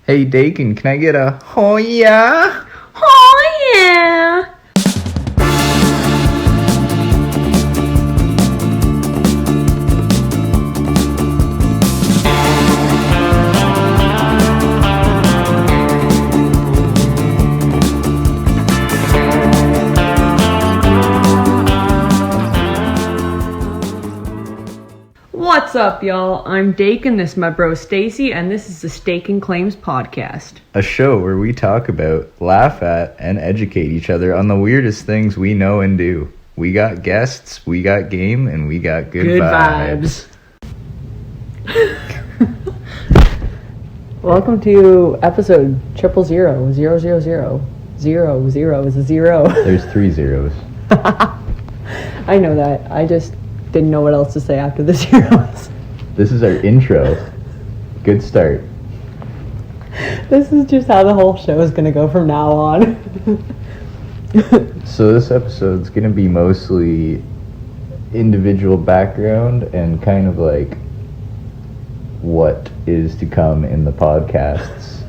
Hey Dakin, can I get a oh yeah? Oh yeah! What's up, y'all? I'm Dakin, this is my bro Stacey, and this is the Steakin Claims podcast. A show where we talk about, laugh at, and educate each other on the weirdest things we know and do. We got guests, we got game, and we got good vibes. Welcome to episode 000. 000. 0 is a 0. There's 3 zeros. I know that. I just didn't know what else to say after the zeros. This is our intro. Good start. This is just how the whole show is going to go from now on. So this episode's going to be mostly individual background and kind of like what is to come in the podcasts.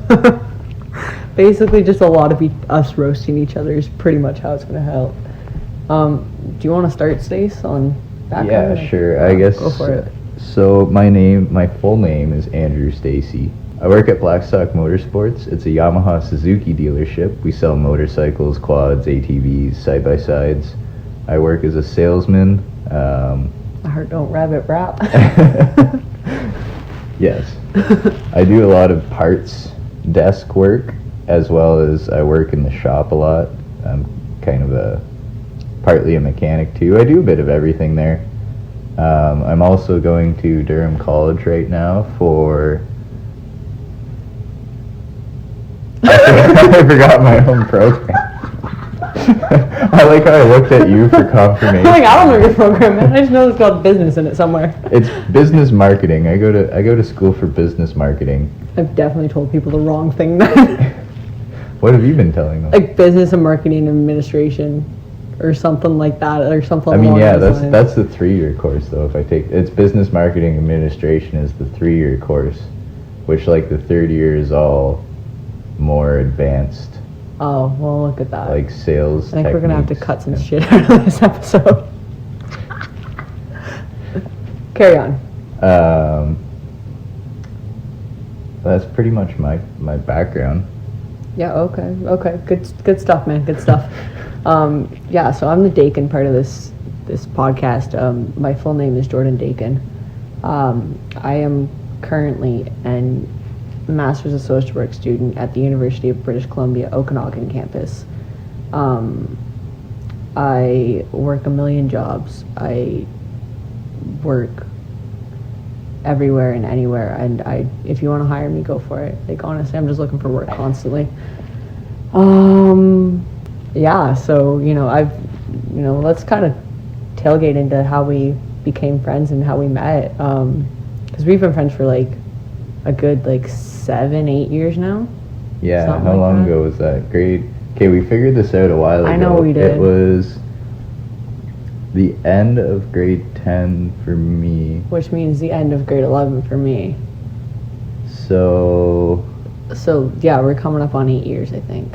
Basically just a lot of us roasting each other is pretty much how it's going to help. Do you want to start, Stace, on background? Yeah, sure. I guess. Go for it. So my full name is Andrew Stacey. I work at Blackstock Motorsports. It's a Yamaha Suzuki dealership. We sell motorcycles, quads, ATVs, side-by-sides. I work as a salesman. My heart don't rabbit rap. Yes. I do a lot of parts desk work, as well as I work in the shop a lot. I'm kind of partly a mechanic too. I do a bit of everything there. I'm also going to Durham College right now for... I forgot my own program. I like how I looked at you for confirmation. I don't know your program, man. I just know it's got business in it somewhere. It's business marketing. I go to school for business marketing. I've definitely told people the wrong thing then. What have you been telling them? Like business and marketing administration. Or something like that, or something. I mean, yeah, that's the 3-year course though. If I take it's business marketing administration is the 3-year course, which like the 3rd year is all more advanced. Oh well, look at that. Like sales. I think we're gonna have to cut some shit out of this episode. Carry on. That's pretty much my background. Yeah. Okay. Good stuff, man. Good stuff. Yeah, so I'm the Dakin part of this podcast. My full name is Jordan Dakin. I am currently a Master's of Social Work student at the University of British Columbia, Okanagan campus. I work a million jobs. I work everywhere and anywhere, and if you want to hire me, go for it. Like, honestly, I'm just looking for work constantly. Yeah, so, let's kind of tailgate into how we became friends and how we met. Because we've been friends for, like, a good, 7-8 years now. Yeah, how long ago was that? Grade... Okay, we figured this out a while ago. I know we did. It was the end of grade 10 for me. Which means the end of grade 11 for me. So, yeah, we're coming up on 8 years, I think.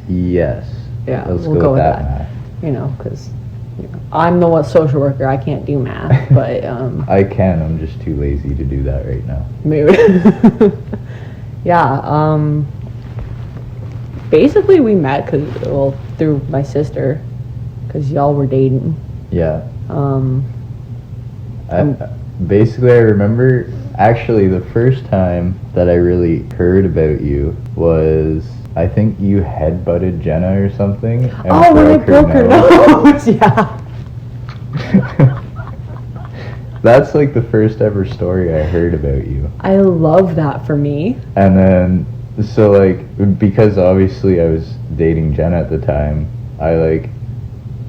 Yes. Yeah, let's we'll go with that. Math. Because I'm the social worker. I can't do math, but I can. I'm just too lazy to do that right now. Mood. Yeah. Basically, we met through my sister, because y'all were dating. Yeah. Basically, I remember actually the first time that I really heard about you was, I think you headbutted Jenna or something. And when I broke her nose. Yeah. That's like the first ever story I heard about you. I love that for me. And then, so because obviously I was dating Jenna at the time,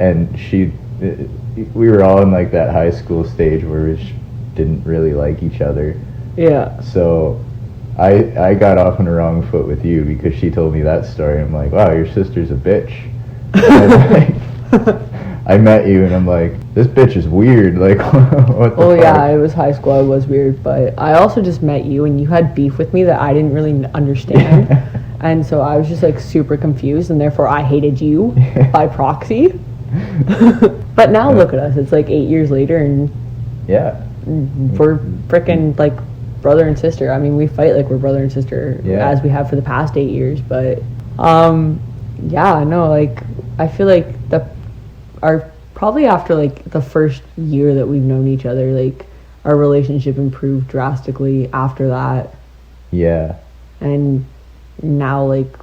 and we were all in that high school stage where we didn't really like each other. Yeah. So I got off on the wrong foot with you because she told me that story. I'm like, wow, your sister's a bitch. I met you and I'm like, this bitch is weird. Like, what the Oh fuck? yeah, it was high school. I was weird, but I also just met you, and you had beef with me that I didn't really understand, and so I was just like super confused, and therefore I hated you by proxy. But now look at us. It's like 8 years later, and Yeah. we're freaking like brother and sister. I mean, we fight like we're brother and sister Yeah. as we have for the past 8 years. But yeah, no, like I feel like our probably after like the first year that we've known each other, like our relationship improved drastically after that, Yeah. and now like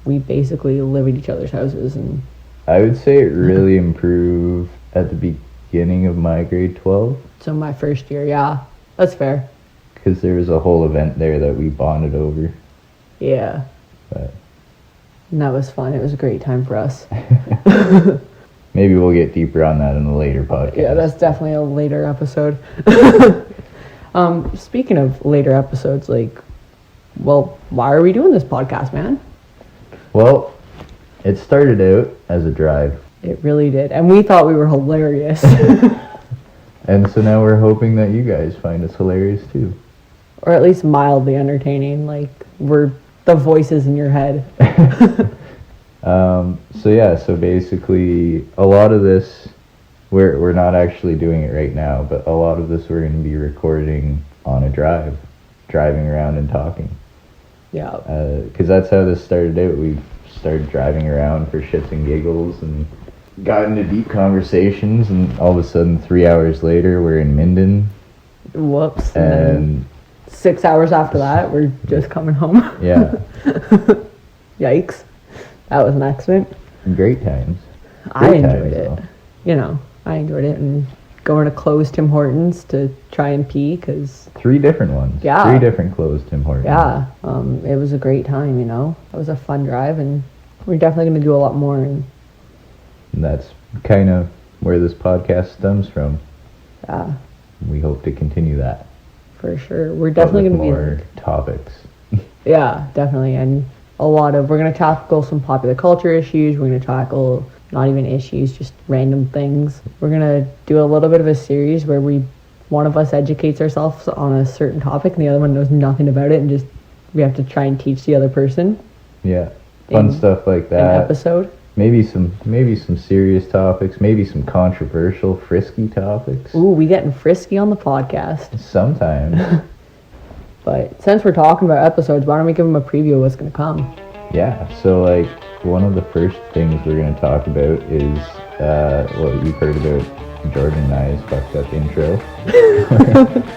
we basically live at each other's houses. And I would say it really improved at the beginning of my grade 12 so my first year, yeah, that's fair. because there was a whole event there that we bonded over. Yeah, But and that was fun. It was a great time for us. maybe we'll get deeper on that in a later podcast. Yeah, that's definitely a later episode. Speaking of later episodes, like, well, why are we doing this podcast, man? Well, it started out as a drive. It really did. And we thought we were hilarious. And so now we're hoping that you guys find us hilarious too. Or at least mildly entertaining. Like, we're the voices in your head. So basically a lot of this, we're not actually doing it right now, but a lot of this we're going to be recording on a driving around and talking. Yeah. Because that's how this started out. We started driving around for shits and giggles and got into deep conversations, and all of a sudden 3 hours later we're in Minden. Whoops. And then 6 hours after that, we're just coming home. yeah, Yikes. That was an accident. great times. I Great enjoyed times, it. though. You know, I enjoyed it. And going to closed Tim Hortons to try and pee, because 3 different ones. Yeah. 3 different closed Tim Hortons. yeah, it was a great time, you know. It was a fun drive, and we're definitely going to do a lot more. And And that's kind of where this podcast stems from. yeah, We hope to continue that. for sure. We're but definitely with going to be more like, topics. yeah, definitely. And we're going to tackle some popular culture issues. We're going to tackle not even issues, just random things. We're going to do a little bit of a series where one of us educates ourselves on a certain topic and the other one knows nothing about it, and just we have to try and teach the other person Yeah, fun In stuff like an that. episode. Maybe some serious topics. Maybe some controversial, frisky topics. Ooh, we getting frisky on the podcast. Sometimes. But since we're talking about episodes, why don't we give them a preview of what's going to come? Yeah, so like one of the first things we're going to talk about is what you've heard about Jordan and I's fucked up intro.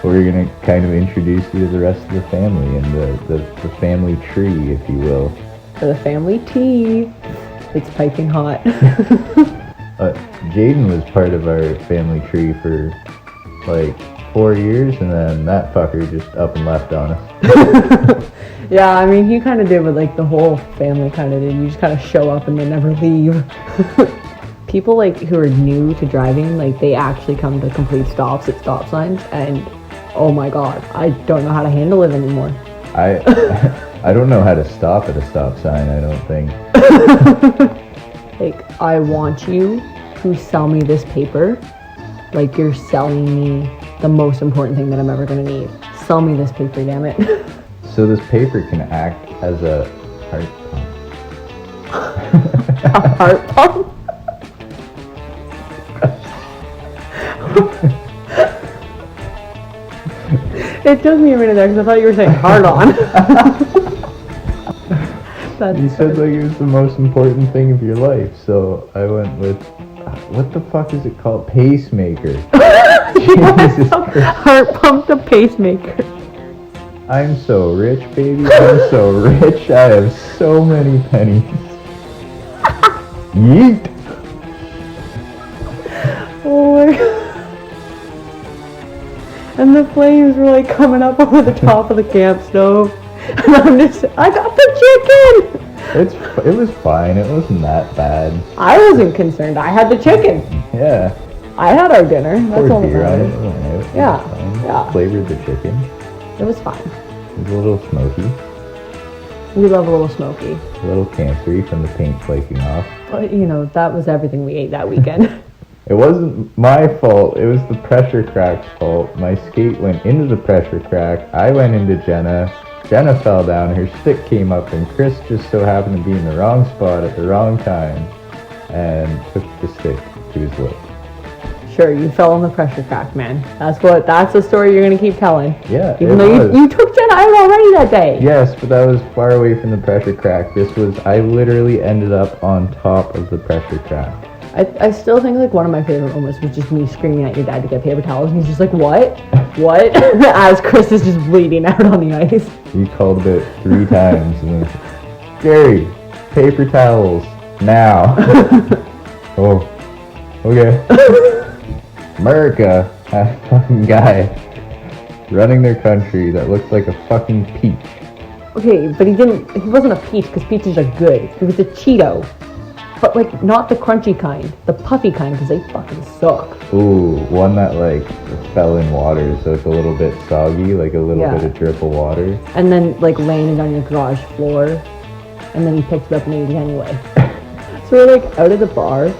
We're going to kind of introduce you to the rest of the family and the family tree, if you will. For the family tea. It's piping hot. Jaden was part of our family tree for like 4 years, and then that fucker just up and left on us. Yeah, I mean, he kind of did what like the whole family kind of did. You just kind of show up and then never leave. People like who are new to driving, like they actually come to complete stops at stop signs, and oh my god, I don't know how to handle it anymore. I don't know how to stop at a stop sign, I don't think. Like, I want you to sell me this paper like you're selling me the most important thing that I'm ever going to need. Sell me this paper, damn it. So this paper can act as a heart pump. A heart pump? It took me a minute there because I thought you were saying hard on. That's You said like it was the most important thing of your life, so I went with, what the fuck is it called? Pacemaker. Jesus Christ. heart pump to pacemaker. I'm so rich, baby. I'm so rich. I have so many pennies. Yeet. Oh my god. And the flames were like coming up over the top of the camp stove. And I'm just, I got the chicken! It was fine. It wasn't that bad. I wasn't concerned. I had the chicken. Yeah. I had our dinner. That's Poured all that beer on it. matters. It went out. It was Yeah, fine. yeah. Flavored the chicken. It was fine. It was a little smoky. We love a little smoky. A little cancery from the paint flaking off. But, you know, that was everything we ate that weekend. It wasn't my fault. It was the pressure crack's fault. My skate went into the pressure crack. I went into Jenna. Jenna fell down. Her stick came up, and Chris just so happened to be in the wrong spot at the wrong time and took the stick to his lip. Sure, you fell on the pressure crack, man. That's the story you're gonna keep telling. Yeah, even though you took Jenna out already that day. Yes, but that was far away from the pressure crack. I literally ended up on top of the pressure crack. I still think like one of my favorite moments was just me screaming at your dad to get paper towels, and he's just like, what? What? As Chris is just bleeding out on the ice. He called it 3 times, and then, Gary, paper towels, now. Oh, okay. America had a fucking guy running their country that looked like a fucking peach. Okay, but he wasn't a peach, because peaches are good. He was a Cheeto. But like, not the crunchy kind, the puffy kind, because they fucking suck. Ooh, one that like fell in water, so it's a little bit soggy, like a little bit of drip of water. And then like landed on your garage floor, and then he picked it up and ate it anyway. So we're like out of the bar,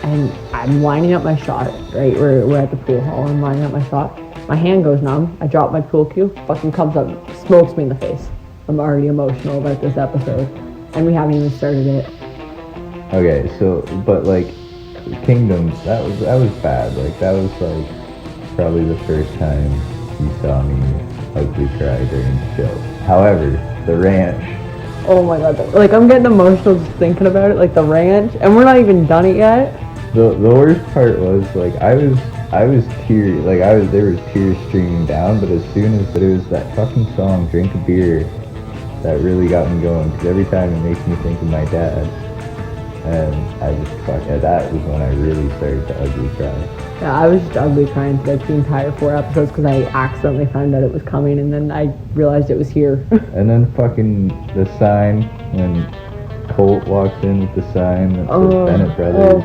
and I'm lining up my shot, right? We're at the pool hall, I'm lining up my shot. My hand goes numb, I drop my pool cue, fucking comes up, smokes me in the face. I'm already emotional about this episode, and we haven't even started it. Okay, so, but like, Kingdom, that was bad. Like, that was like, probably the first time you saw me ugly cry during the show. However, the ranch. Oh my god, like, I'm getting emotional just thinking about it, like the ranch, and we're not even done it yet. The worst part was, like, I was teary, like, there was tears streaming down, but as soon as it was that fucking song, Drink a Beer, that really got me going, because every time it makes me think of my dad. And I just that was when I really started to ugly cry. Yeah, I was just ugly crying for like the entire 4 episodes because I accidentally found out it was coming, and then I realized it was here. And then fucking the sign, when Colt walks in with the sign that says Bennett Brothers.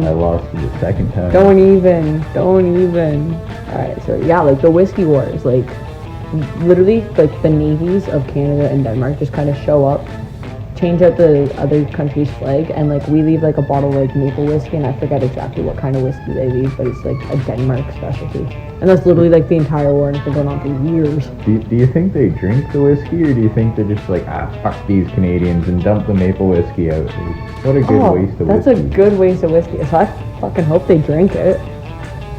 I lost it the second time. Don't even. Alright, so yeah, like the Whiskey Wars, like literally like the navies of Canada and Denmark just kind of show up, change out the other country's flag, and like we leave like a bottle of like maple whiskey, and I forget exactly what kind of whiskey they leave, but it's like a Denmark specialty, and that's literally like the entire war, and it's been going on for years. Do you think they drink the whiskey, or do you think they're just like, fuck these Canadians and dump the maple whiskey out? What a good waste of that's whiskey. That's a good waste of whiskey, so I fucking hope they drink it.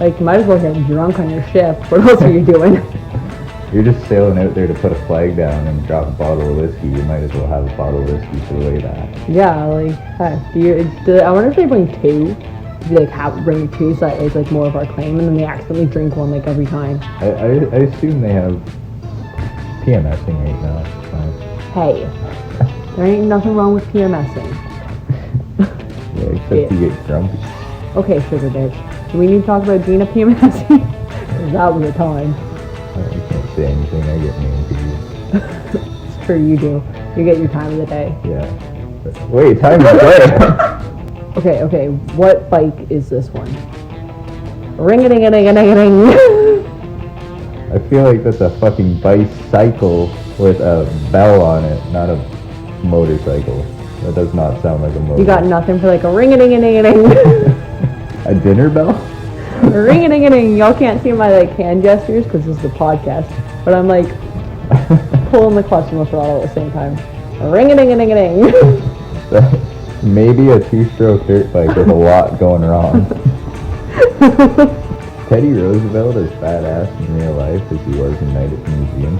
Like, you might as well get drunk on your ship. What else are you doing? You're just sailing out there to put a flag down and drop a bottle of whiskey. You might as well have a bottle of whiskey for the way back. Yeah, like, I wonder if they bring 2. If you like bring 2, so that it's like more of our claim, and then they accidentally drink one like every time. I assume they have PMSing right now. Hey, there ain't nothing wrong with PMSing. Yeah, except you get grumpy. Okay, sugar bitch. Do we need to talk about Gina PMSing? That was the time. I can't say anything, I get mean to you. It's true, you do. You get your time of the day. Yeah. Wait, time of the day? Okay, what bike is this one? Ring-a-ding-a-ding-a-ding-a-ding. I feel like that's a fucking bicycle with a bell on it, not a motorcycle. That does not sound like a motorcycle. You got nothing for like a ring-a-ding-a-ding-a-ding? A dinner bell? Ring-a-ding-a-ding. Y'all can't see my like hand gestures because this is a podcast, but I'm like pulling the clutch and the throttle at the same time. Ring-a-ding-a-ding-a-ding. Maybe a 2-stroke dirt bike with a lot going wrong. Teddy Roosevelt is badass in real life as he was in Night at the Museum.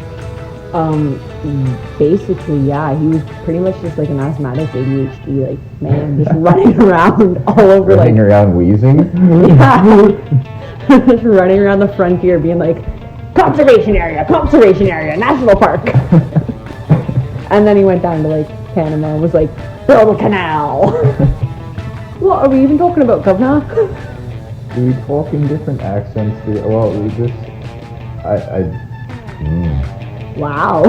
Basically, yeah, he was pretty much just like an asthmatic ADHD, like, man, just running around all over, running around wheezing? Yeah. Just running around the frontier being like, conservation area, national park. And then he went down to like Panama and was like, build a canal. What, are we even talking about, governor? Do we talk in different accents? Well, we just, Wow.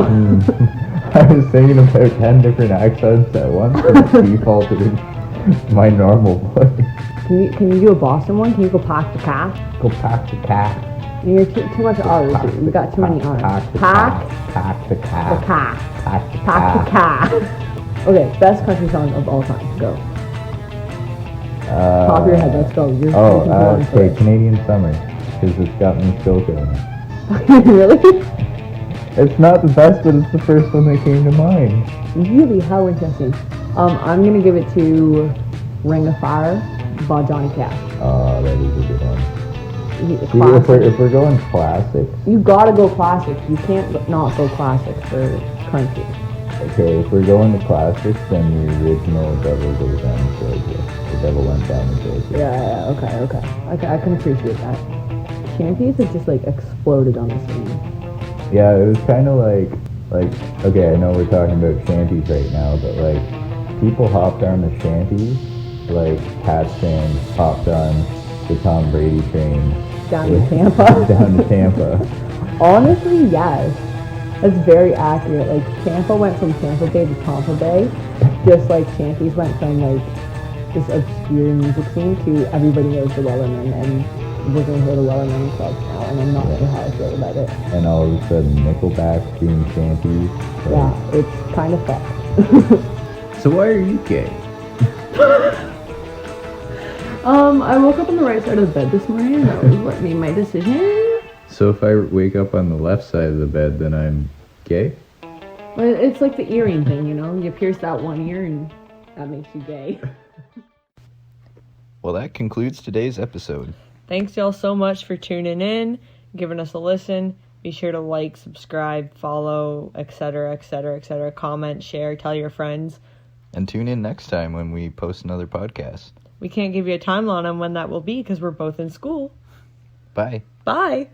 I was thinking about 10 different accents at once, and defaulted in my normal voice. Can you do a Boston one? Can you go pack the cat? Go pack the cat. You're too much R's. You got too many R's. Pack the cat. The cat. Okay, best country song of all time. Go. Top of your head, let's go. You can go on Okay, first. Canadian summer, because it's got me choking. Really? It's not the best, but it's the first one that came to mind. Really? How interesting. I'm gonna give it to Ring of Fire by Johnny Cash. Oh, that is a good one. See, Classic. if we're going classics, You gotta go classic. You can't not go classic for country. okay, if we're going to classics, then the original Devil Goes Down to Georgia. The Devil Went Down to Georgia. Yeah, okay. I can appreciate that. Shanties have just like exploded on the scene. Yeah, it was kind of like, okay, I know we're talking about shanties right now, but like, people hopped on the shanties, like, Pats fans hopped on the Tom Brady train. Down to Tampa. Down to Tampa. Honestly, yes. That's very accurate. Like, Tampa went from Tampa Bay to Tampa Bay, just like shanties went from like this obscure music scene to everybody knows the Wellerman, and we're going to go to Wellerman clubs now, and I'm not sure how I feel about it. And all of a sudden, Nickelback's being shanties. Like, Yeah, it's kind of fucked. So why are you gay? I woke up on the right side of the bed this morning, and that was what made my decision. So if I wake up on the left side of the bed, then I'm gay? Well, it's like the earring thing, you know? You pierce that one ear, and that makes you gay. Well, that concludes today's episode. Thanks y'all so much for tuning in, giving us a listen. Be sure to like, subscribe, follow, etc., etc., etc. Comment, share, tell your friends. And tune in next time when we post another podcast. We can't give you a timeline on when that will be because we're both in school. Bye. Bye.